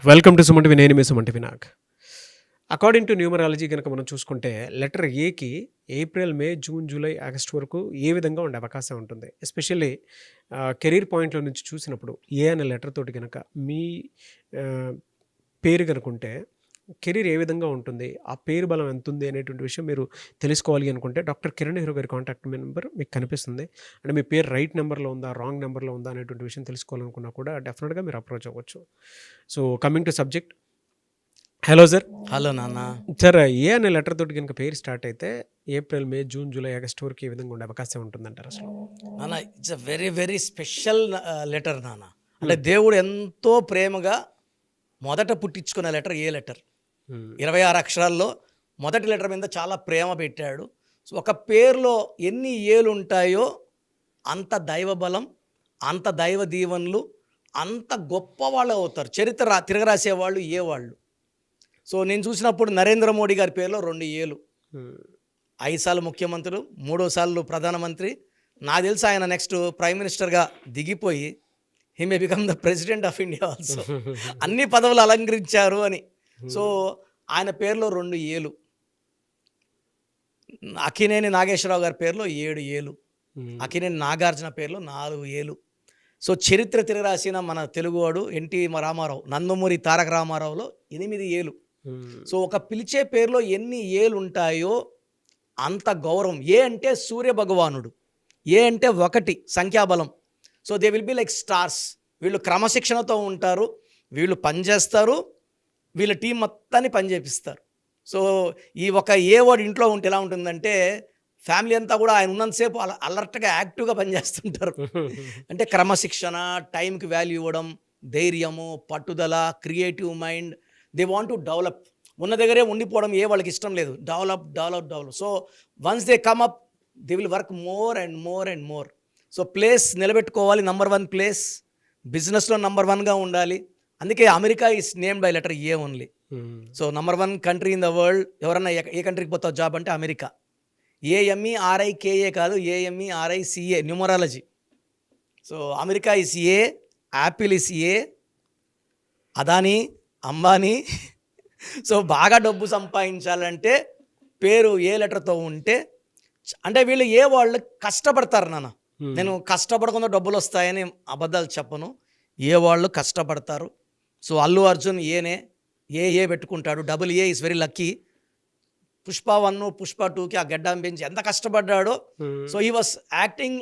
Welcome to SumanTV. నేను మీ SumanTV Nag. According to numerology కనుక మనం చూసుకుంటే లెటర్ ఏకి April, May, June, July, August వరకు ఏ విధంగా ఉండే అవకాశం ఉంటుంది. ఎస్పెషల్లీ కెరీర్ పాయింట్లో నుంచి చూసినప్పుడు ఏ అనే లెటర్ తోటి కనుక మీ పేరు కనుకుంటే కెరీర్ ఏ విధంగా ఉంటుంది, ఆ పేరు బలం ఎంత ఉంది అనేటువంటి విషయం మీరు తెలుసుకోవాలి అనుకుంటే డాక్టర్ కిరణ్ నెహ్రూ గారి కాంటాక్ట్ నెంబర్ మీకు కనిపిస్తుంది. అంటే మీ పేరు రైట్ నెంబర్లో ఉందా, రాంగ్ నెంబర్లో ఉందా అనేటువంటి విషయం తెలుసుకోవాలనుకున్నా కూడా డెఫినెట్గా మీరు అప్రోచ్ అవ్వచ్చు. So coming to subject, hello sir. Hello నాన్న. సార్, ఏ అనే లెటర్ తోటి కనుక పేరు స్టార్ట్ అయితే April, May, June, July, August వరకు ఏ విధంగా ఉండే అవకాశం ఉంటుందంటారు అసలు? నాన్న, it's a very very special letter నాన్న. అంటే దేవుడు ఎంతో ప్రేమగా మొదట పుట్టించుకున్న లెటర్ ఏ లెటర్. 26 అక్షరాల్లో మొదటి లెటర్ మీద చాలా ప్రేమ పెట్టాడు. సో ఒక పేరులో ఎన్ని ఏలు ఉంటాయో అంత దైవ బలం, అంత దైవ దీవెనలు, అంత గొప్ప వాళ్ళు అవుతారు. చరిత్ర తిరగరాసేవాళ్ళు ఏ వాళ్ళు. సో నేను చూసినప్పుడు నరేంద్ర మోడీ గారి పేరులో 2 ఏలు, 5 సార్లు ముఖ్యమంత్రులు, 3వ సార్లు ప్రధానమంత్రి. నాకు తెలిసి ఆయన నెక్స్ట్ ప్రైమ్ మినిస్టర్గా దిగిపోయి he may become the president of India also. అన్ని పదవులు అలంకరించారు అని. సో ఆయన పేరులో 2 ఏలు. అక్కినేని నాగేశ్వరరావు గారి పేరులో 7 ఏలు, అక్కినేని నాగార్జున పేరులో 4 ఏలు. సో చరిత్ర తిరగరాసిన మన తెలుగువాడు ఎన్టీ రామారావు, నందమూరి తారక రామారావులో 8 ఏలు. సో ఒక పిలిచే పేరులో ఎన్ని ఏలు ఉంటాయో అంత గౌరవం. ఏ అంటే సూర్య భగవానుడు, ఏ అంటే 1 సంఖ్యాబలం. So they will be like stars. వీళ్ళు క్రమశిక్షణతో ఉంటారు, వీళ్ళు పనిచేస్తారు, వీళ్ళ టీం మొత్తాన్ని పనిచేపిస్తారు. సో ఈ ఒక ఏ వర్డ్ ఇంట్లో ఉంటే ఎలా ఉంటుందంటే ఫ్యామిలీ అంతా కూడా ఆయన ఉన్నంతసేపు అలర్ట్గా యాక్టివ్గా పనిచేస్తుంటారు. అంటే క్రమశిక్షణ, టైంకి వాల్యూ ఇవ్వడం, ధైర్యము, పట్టుదల, creative mind. They want to develop. ఉన్న దగ్గరే ఉండిపోవడం ఏ వాళ్ళకి ఇష్టం లేదు. Develop develop develop. So once they come up they will work more and more and more. So place నిలబెట్టుకోవాలి, నంబర్ 1 ప్లేస్. బిజినెస్లో నంబర్ 1గా ఉండాలి. అందుకే America is named by letter A only. So number 1 country in the world. ఎవరన్నా ఏ కంట్రీకి పోతావు job అంటే అమెరికా. AMERIKA కాదు, AMERICA numerology. So America is a, Apple is a, Adani, Ambani. So బాగా డబ్బు సంపాదించాలంటే పేరు ఏ లెటర్తో ఉంటే, అంటే వీళ్ళు ఏ వాళ్ళు కష్టపడతారు నాన్న. నేను కష్టపడకుండా డబ్బులు వస్తాయని అబద్ధాలు చెప్పను. ఏ వాళ్ళు కష్టపడతారు. సో అల్లు అర్జున్ ఏ పెట్టుకుంటాడు. AA is very lucky. Pushpa 1, Pushpa 2కి ఆ గడ్డం పెంచి ఎంత కష్టపడ్డాడో. సో హీ వాస్ యాక్టింగ్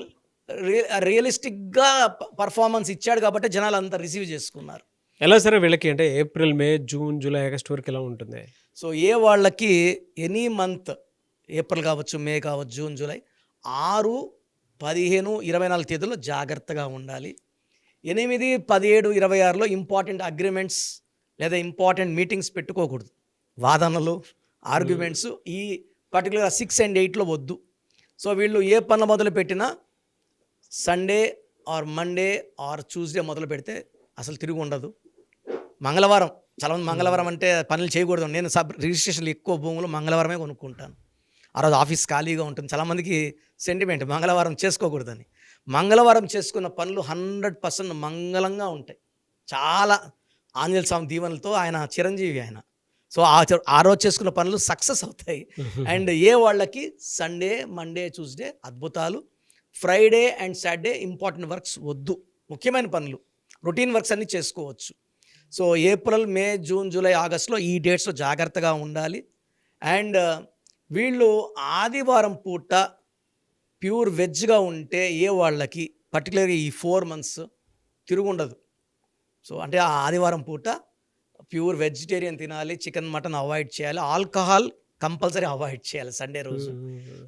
రియలిస్టిక్గా పర్ఫార్మెన్స్ ఇచ్చాడు కాబట్టి జనాలు అంతా రిసీవ్ చేసుకున్నారు. ఎలా సరే వీళ్ళకి అంటే April, May, June, July, August వరకు ఎలా ఉంటుంది? సో ఏ వాళ్ళకి ఎనీ మంత్, ఏప్రిల్ కావచ్చు, మే కావచ్చు, జూన్, జూలై 6, 15, 24 తేదీలో జాగ్రత్తగా ఉండాలి. 8, 17, 26లో ఇంపార్టెంట్ అగ్రిమెంట్స్ లేదా ఇంపార్టెంట్ మీటింగ్స్ పెట్టుకోకూడదు. వాదనలు, ఆర్గ్యుమెంట్స్ ఈ పర్టికులర్గా 6 and 8లో వద్దు. సో వీళ్ళు ఏ పనులు మొదలు పెట్టినా Sunday or Monday or Tuesday మొదలు పెడితే అసలు తిరిగి ఉండదు. మంగళవారం, చాలామంది మంగళవారం అంటే పనులు చేయకూడదు. నేను రిజిస్ట్రేషన్లు ఎక్కువ భూములు మంగళవారమే కొనుక్కుంటాను. ఆ రోజు ఆఫీస్ ఖాళీగా ఉంటుంది. చాలామందికి సెంటిమెంట్ మంగళవారం చేసుకోకూడదని. మంగళవారం చేసుకున్న పనులు 100% మంగళంగా ఉంటాయి. చాలా ఆంజనేయ స్వామి దీవెనలతో, ఆయన చిరంజీవి ఆయన. సో ఆ రోజు చేసుకున్న పనులు సక్సెస్ అవుతాయి. అండ్ ఏ వాళ్ళకి సండే, మండే, ట్యూస్డే అద్భుతాలు. Friday and Saturday important works వద్దు. ముఖ్యమైన పనులు, రొటీన్ వర్క్స్ అన్నీ చేసుకోవచ్చు. So April, May, June, July, ఆగస్ట్లో ఈ డేట్స్లో జాగ్రత్తగా ఉండాలి. అండ్ వీళ్ళు ఆదివారం పూట ప్యూర్ వెజ్గా ఉంటే ఏ వాళ్ళకి పర్టికులర్గా ఈ 4 months తిరుగుండదు. సో అంటే ఆ ఆదివారం పూట ప్యూర్ వెజిటేరియన్ తినాలి, చికెన్, మటన్ అవాయిడ్ చేయాలి, ఆల్కహాల్ కంపల్సరీ అవాయిడ్ చేయాలి. సండే రోజు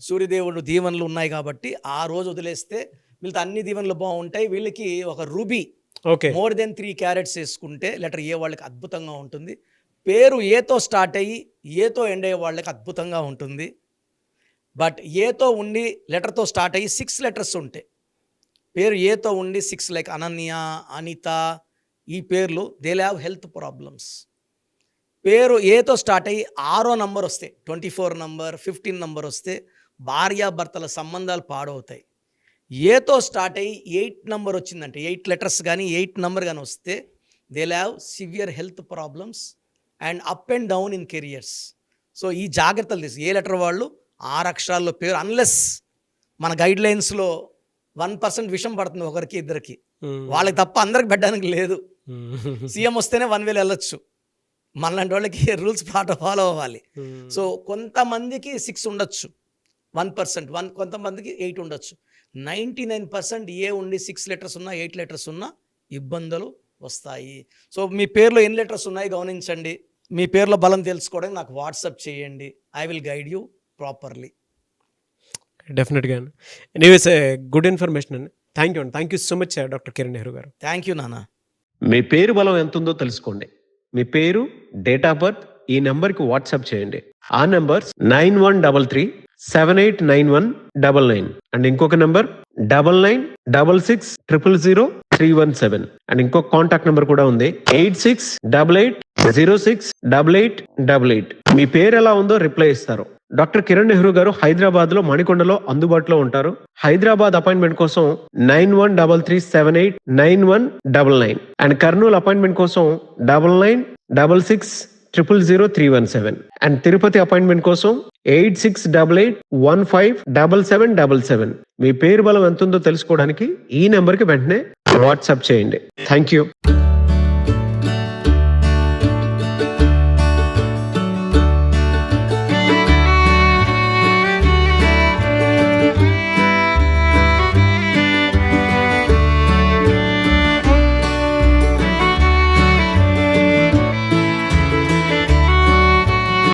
సూర్యదేవుడు దీవెనలు ఉన్నాయి కాబట్టి ఆ రోజు వదిలేస్తే వీళ్ళతో అన్ని దీవెనలు బాగుంటాయి. వీళ్ళకి ఒక రూబీ మోర్ దెన్ 3 carats వేసుకుంటే లెటర్ ఏ వాళ్ళకి అద్భుతంగా ఉంటుంది. పేరు ఏతో స్టార్ట్ అయ్యి ఏతో ఎండ్ అయ్యే వాళ్ళకి అద్భుతంగా ఉంటుంది. బట్ ఏతో ఉండి లెటర్తో స్టార్ట్ అయ్యి 6 letters ఉంటాయి. పేరు ఏతో ఉండి 6 లైక్ అనన్య, అనిత, ఈ పేర్లు దే హ్యావ్ హెల్త్ ప్రాబ్లమ్స్. పేరు ఏతో స్టార్ట్ అయ్యి 6వ నంబర్ వస్తే, 24 నంబర్, 15 నంబర్ వస్తే భార్యాభర్తల సంబంధాలు పాడవుతాయి. ఏతో స్టార్ట్ అయ్యి 8 నంబర్ వచ్చిందంటే, 8 letters కానీ 8 నంబర్ కానీ వస్తే they'll have severe health problems and up and down in careers. So ఈ జాగ్రత్తలు తీసి ఏ లెటర్ వాళ్ళు 6 అక్షరాల్లో పేరు, అన్లెస్ మన గైడ్ లైన్స్లో 1% విషం పడుతుంది ఒకరికి ఇద్దరికి, వాళ్ళకి తప్ప అందరికి పెట్టడానికి లేదు. సీఎం వస్తేనే 1 వేలు వెళ్ళొచ్చు, మనలాంటి వాళ్ళకి రూల్స్ ఫాలో అవ్వాలి. సో కొంతమందికి 6 ఉండొచ్చు, 1%, కొంతమందికి 8 ఉండొచ్చు. 99% ఏ ఉండి 6 లెటర్స్ ఉన్నా 8 లెటర్స్ ఉన్నా ఇబ్బందులు వస్తాయి. సో మీ పేరులో ఎన్ని లెటర్స్ ఉన్నాయి గమనించండి. మీ పేరులో బలం తెలుసుకోవడానికి నాకు వాట్సాప్ చేయండి. I will guide you properly. డెఫినెట్గా. ఎనీవేస్ గుడ్ ఇన్ఫర్మేషన్ అండి. Thank you so much doctor Kiran Nehru garu. Thank you నాన్న. మీ పేరు బలం ఎంత ఉందో తెలుసుకోండి. మీ పేరు, డేట్ ఆఫ్ బర్త్ ఈ నెంబర్కి వాట్సాప్ చేయండి. ఆ నెంబర్ 9133789199 అండ్ ఇంకొక నెంబర్ 9966000317 అండ్ ఇంకొక కాంటాక్ట్ నెంబర్ కూడా ఉంది 8688068888. మీ పేరు ఎలా ఉందో రిప్లై ఇస్తారు. డాక్టర్ కిరణ్ నెహ్రూ గారు హైదరాబాద్ లో మణికొండలో అందుబాటులో ఉంటారు. హైదరాబాద్ అపాయింట్మెంట్ కోసం 9133789199 అండ్ కర్నూలు అపాయింట్మెంట్ కోసం 9966000317 అండ్ తిరుపతి అపాయింట్మెంట్ కోసం 8688157777. మీ పేరు బలం ఎంత ఉందో తెలుసుకోవడానికి ఈ నెంబర్కి వెంటనే వాట్సాప్ చేయండి. Thank you.